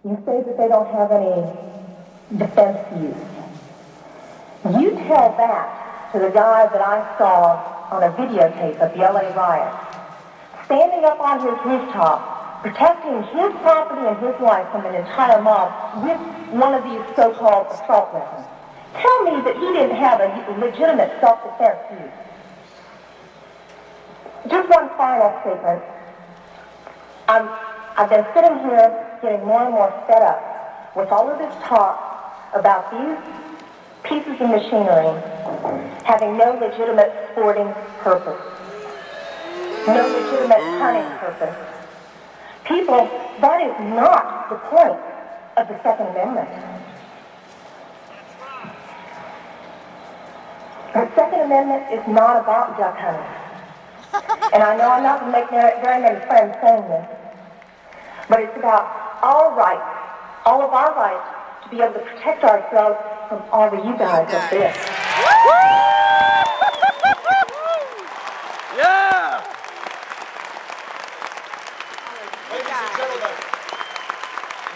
You say that they don't have any defense use. You tell that to the guy that I saw on a videotape of the LA riot, standing up on his rooftop, protecting his property and his life from an entire mob with one of these so-called assault weapons. Tell me that he didn't have a legitimate self-defense use. Just one final statement. I've been sitting here getting more and more fed up with all of this talk about these pieces of machinery having no legitimate sporting purpose, no legitimate hunting purpose. People, that is not the point of the Second Amendment. The Second Amendment is not about duck hunting. And I know I'm not going to make very many friends saying this, but it's about our rights, all of our rights, to be able to protect ourselves from all of you guys like this. Yeah! Ladies and gentlemen,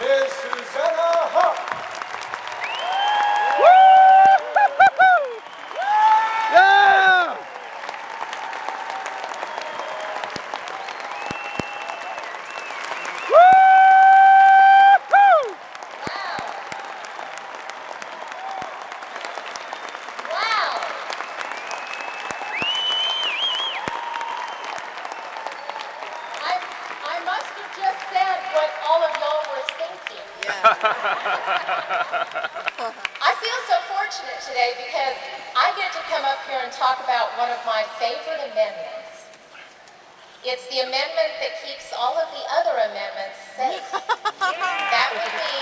Ms. Suzanna Hupp. Yeah! I feel so fortunate today because I get to come up here and talk about one of my favorite amendments. It's the amendment that keeps all of the other amendments safe. That would be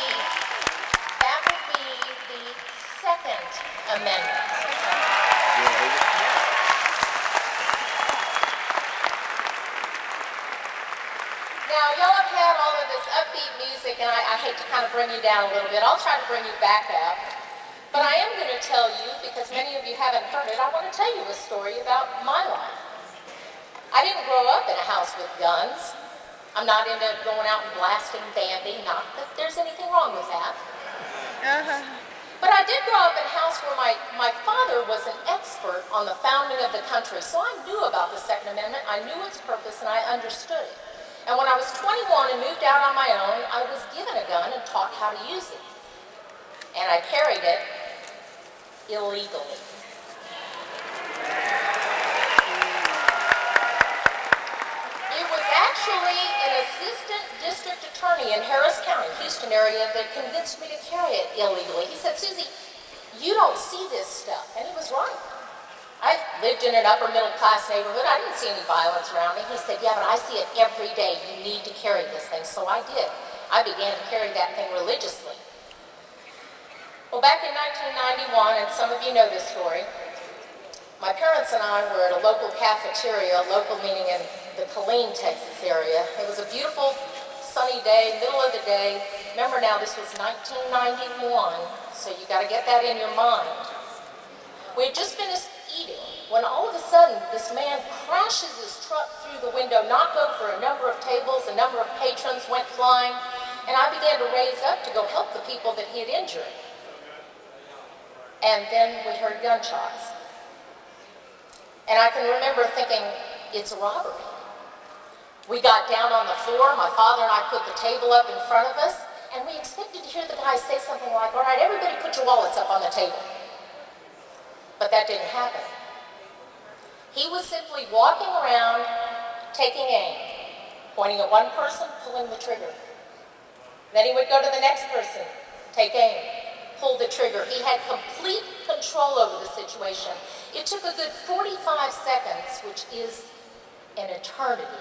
the Second Amendment. Now, y'all have had all of this upbeat music, and I hate to kind of bring you down a little bit. I'll try to bring you back up. But I am going to tell you, because many of you haven't heard it, I want to tell you a story about my life. I didn't grow up in a house with guns. I'm not into going out and blasting Bambi, not that there's anything wrong with that. But I did grow up in a house where my father was an expert on the founding of the country, so I knew about the Second Amendment, I knew its purpose, and I understood it. And when I was 21 and moved out on my own, I was given a gun and taught how to use it. And I carried it illegally. It was actually an assistant district attorney in Harris County, Houston area, that convinced me to carry it illegally. He said, "Susie, you don't see this stuff." And he was right. I lived in an upper middle class neighborhood. I didn't see any violence around me. He said, "Yeah, but I see it every day. You need to carry this thing." So I did. I began to carry that thing religiously. Well, back in 1991, and some of you know this story, my parents and I were at a local cafeteria, local meaning in the Killeen, Texas area. It was a beautiful, sunny day, middle of the day. Remember now, this was 1991, so you got to get that in your mind. We had just finished eating when all of a sudden this man crashes his truck through the window, knocked over a number of tables, a number of patrons went flying, and I began to raise up to go help the people that he had injured. And then we heard gunshots. And I can remember thinking, it's a robbery. We got down on the floor, my father and I put the table up in front of us, and we expected to hear the guy say something like, "All right, everybody put your wallets up on the table." But that didn't happen. He was simply walking around, taking aim, pointing at one person, pulling the trigger. Then he would go to the next person, take aim, pull the trigger. He had complete control over the situation. It took a good 45 seconds, which is an eternity,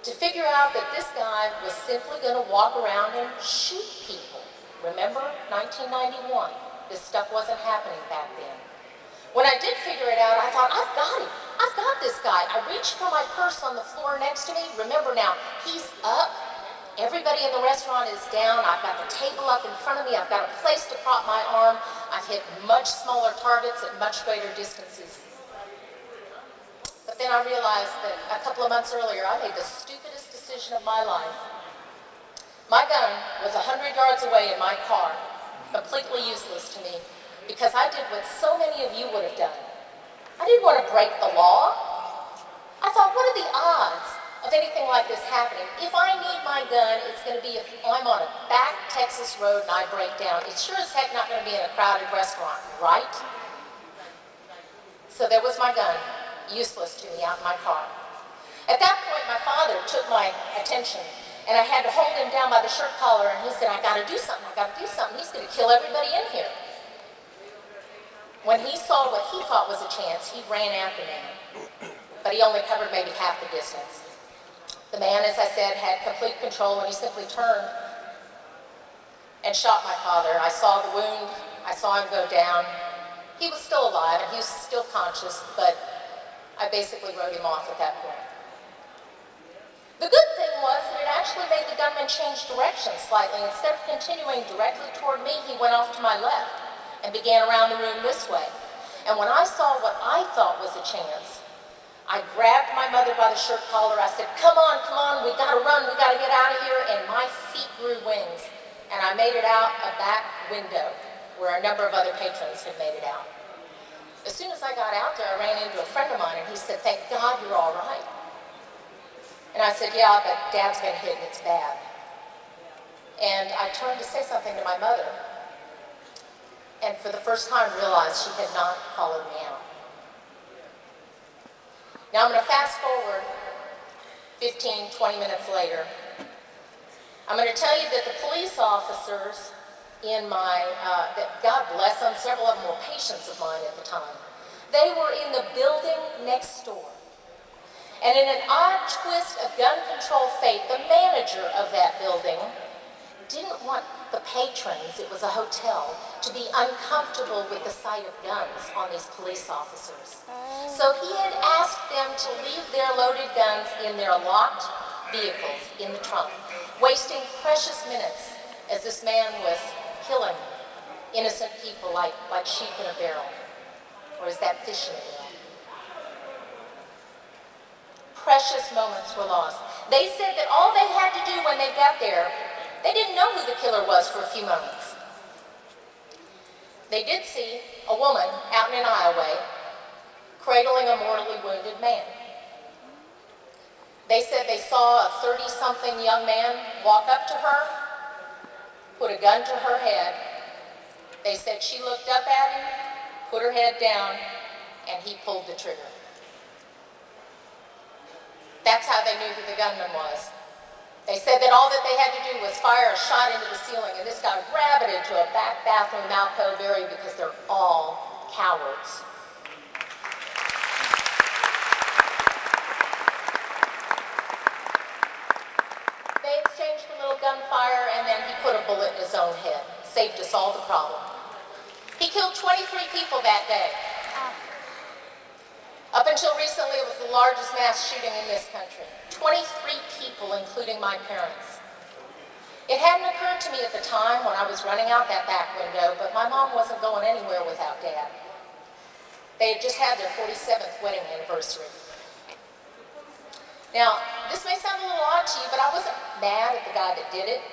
to figure out that this guy was simply going to walk around and shoot people. Remember, 1991. This stuff wasn't happening back then. When I did figure it out, I thought, I've got him. I've got this guy. I reached for my purse on the floor next to me. Remember now, he's up. Everybody in the restaurant is down. I've got the table up in front of me. I've got a place to prop my arm. I've hit much smaller targets at much greater distances. But then I realized that a couple of months earlier, I made the stupidest decision of my life. My gun was 100 yards away in my car, completely useless to me, because I did what so many of you would have done. I didn't want to break the law. I thought, what are the odds of anything like this happening? If I need my gun, it's going to be if I'm on a back Texas road and I break down. It's sure as heck not going to be in a crowded restaurant, right? So there was my gun, useless to me, out in my car. At that point, my father took my attention, and I had to hold him down by the shirt collar, and he said, I got to do something, I got to do something. He's going to kill everybody in here. When he saw what he thought was a chance, he ran after me, but he only covered maybe half the distance. The man, as I said, had complete control, and he simply turned and shot my father. I saw the wound, I saw him go down. He was still alive, and he was still conscious, but I basically wrote him off at that point. The good thing was that it actually made the gunman change direction slightly. Instead of continuing directly toward me, he went off to my left and began around the room this way. And when I saw what I thought was a chance, I grabbed my mother by the shirt collar. I said, come on, we gotta run, we gotta get out of here. And my feet grew wings, and I made it out a back window where a number of other patrons had made it out. As soon as I got out there, I ran into a friend of mine, and he said, thank God you're all right. And I said, yeah, but Dad's been hit and it's bad. And I turned to say something to my mother, and for the first time realized she had not followed me out. Now I'm going to fast forward 15, 20 minutes later. I'm going to tell you that the police officers in my, God bless them, several of them were patients of mine at the time. They were in the building next door. And in an odd twist of gun control fate, the manager of that building didn't want the patrons, it was a hotel, to be uncomfortable with the sight of guns on these police officers. So he had asked them to leave their loaded guns in their locked vehicles in the trunk, wasting precious minutes as this man was killing innocent people like sheep in a barrel, or as that fish in a barrel. Precious moments were lost. They said that all they had to do when they got there, they didn't know who the killer was for a few moments. They did see a woman out in an aisleway cradling a mortally wounded man. They said they saw a 30-something young man walk up to her, put a gun to her head. They said she looked up at him, put her head down, and he pulled the trigger. That's how they knew who the gunman was. They said that all that they had to do was fire a shot into the ceiling, and this guy rabbited to a back bathroom alcove area because they're all cowards. They exchanged a little gunfire, and then he put a bullet in his own head. Saved us all the problem. He killed 23 people that day. Up until recently, it was the largest mass shooting in this country. 23 people, including my parents. It hadn't occurred to me at the time when I was running out that back window, but my mom wasn't going anywhere without Dad. They had just had their 47th wedding anniversary. Now, this may sound a little odd to you, but I wasn't mad at the guy that did it,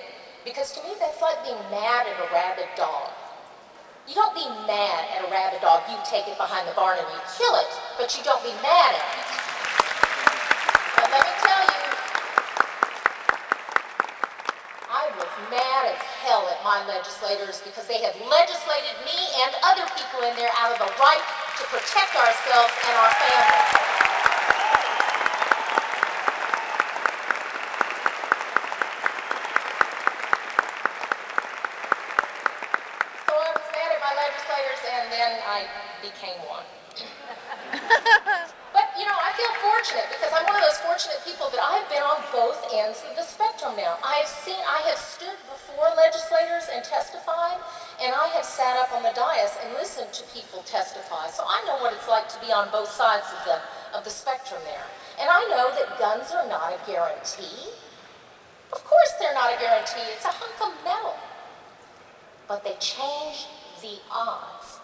because to me, that's like being mad at a rabid dog. You don't be mad at a rabid dog. You take it behind the barn and you kill it, but you don't be mad at it. But let me tell you, I was mad as hell at my legislators because they had legislated me and other people in there out of the right to protect ourselves and our families. And then I became one. But, you know, I feel fortunate because I'm one of those fortunate people that I've been on both ends of the spectrum now. I have stood before legislators and testified, and I have sat up on the dais and listened to people testify. So I know what it's like to be on both sides of the spectrum there. And I know that guns are not a guarantee. Of course they're not a guarantee. It's a hunk of metal. But they change the odds.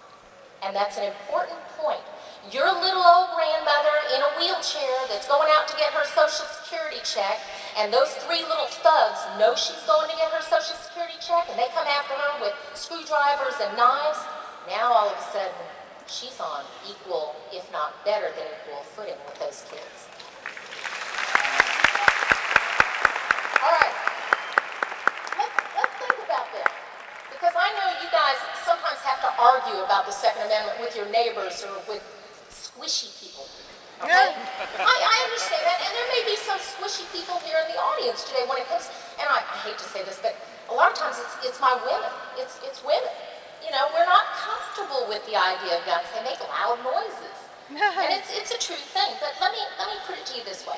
And that's an important point. Your little old grandmother in a wheelchair that's going out to get her Social Security check, and those three little thugs know she's going to get Social Security check and they come after her with screwdrivers and knives, now all of a sudden she's on equal, if not better than equal footing with those kids. All right, let's think about this. Because I know you guys sometimes have to argue about the Second Amendment with your neighbors or with squishy people. Okay? I understand that, and there may be some squishy people here in the audience today when it comes, and I hate to say this, but a lot of times it's my women. It's women. You know, we're not comfortable with the idea of guns. They make loud noises. And it's a true thing, but let me put it to you this way.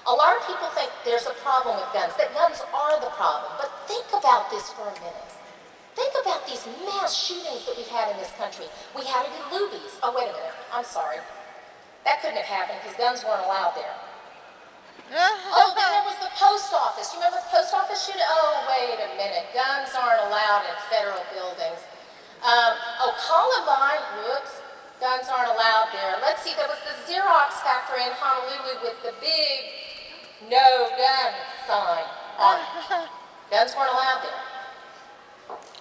A lot of people think there's a problem with guns, that guns are the problem. But think about this for a minute. Think about these mass shootings that we've had in this country. We had it in Luby's. Oh, wait a minute. I'm sorry. That couldn't have happened because guns weren't allowed there. Oh, then there was the post office. You remember the post office shooting? Oh, wait a minute. Guns aren't allowed in federal buildings. Columbine, whoops. Guns aren't allowed there. Let's see, there was the Xerox factory in Honolulu with the big no gun sign on it. Guns weren't allowed there.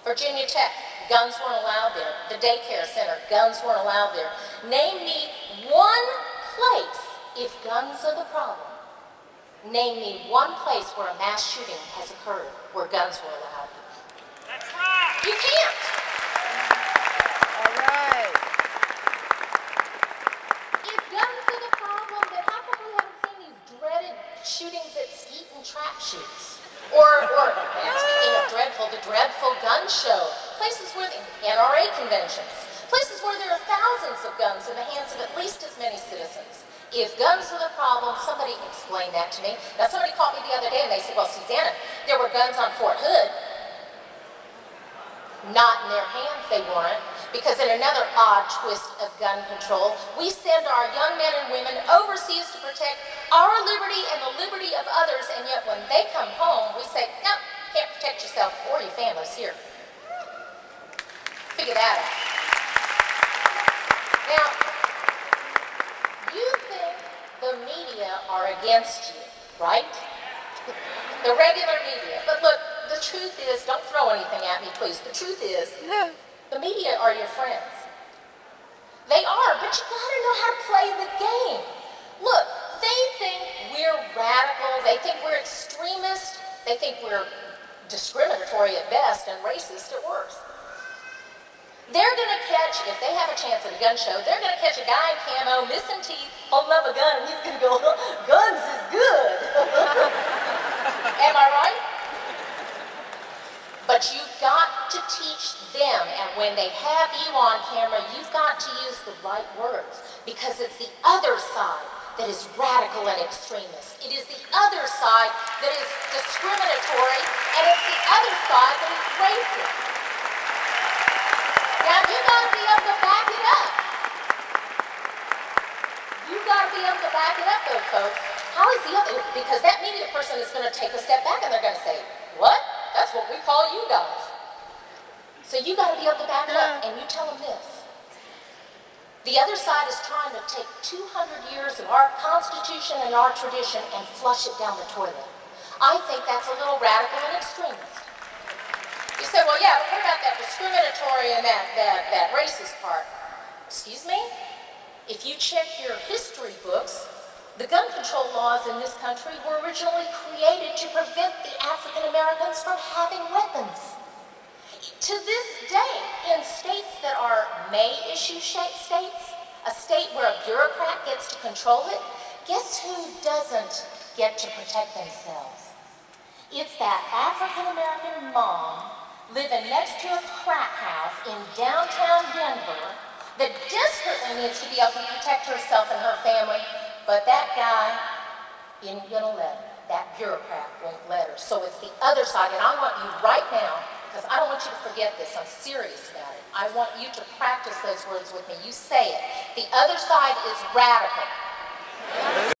Virginia Tech, guns weren't allowed there. The daycare center, guns weren't allowed there. Name me one place, if guns are the problem, name me one place where a mass shooting has occurred where guns were allowed. That's right. You can't. All right. If guns are the problem, then how come we haven't seen these dreaded shootings at skeet and trap shoots? Or speaking of dreadful, the dreadful gun show. Places where the NRA conventions. Places where there are thousands of guns in the hands of at least as many citizens. If guns are the problem, somebody explain that to me. Now somebody called me the other day and they said, well, Susanna, there were guns on Fort Hood. Not in their hands, they weren't. Because in another odd twist of gun control, we send our young men and women overseas to protect our liberty and the liberty of others, and yet when they come home, we say, no, can't protect yourself or your families here. Figure that out. Now, you think the media are against you, right? The regular media. But look, the truth is, don't throw anything at me, please. The truth is, the media are your friends. They are, but you gotta know how to play the game. Look, they think we're radical, they think we're extremist, they think we're discriminatory at best and racist at worst. They're gonna catch, if they have a chance at a gun show, they're gonna catch a guy in camo, missing teeth, holding up a gun, and he's gonna go, guns is good. Am I right? But you've got to teach them, and when they have you on camera, you've got to use the right words, because it's the other side that is radical and extremist. It is the other side that is discriminatory, and it's the other side that is racist. Now, you got to be able to back it up. You got to be able to back it up, though, folks. How is the other? Because that media person is going to take a step back, and they're going to say, what? That's what we call you guys. So you got to be able to back it up, and you tell them this. The other side is trying to take 200 years of our Constitution and our tradition and flush it down the toilet. I think that's a little radical and extremist. You say, well, yeah, but what about that discriminatory and that racist part? Excuse me? If you check your history books, the gun control laws in this country were originally created to prevent the African Americans from having weapons. To this day, in states that are may-issue states, a state where a bureaucrat gets to control it, guess who doesn't get to protect themselves? It's that African American mom living next to a crack house in downtown Denver that desperately needs to be able to protect herself and her family, but that guy isn't gonna let her. That bureaucrat won't let her. So it's the other side, and I want you right now, because I don't want you to forget this, I'm serious about it. I want you to practice those words with me. You say it. The other side is radical.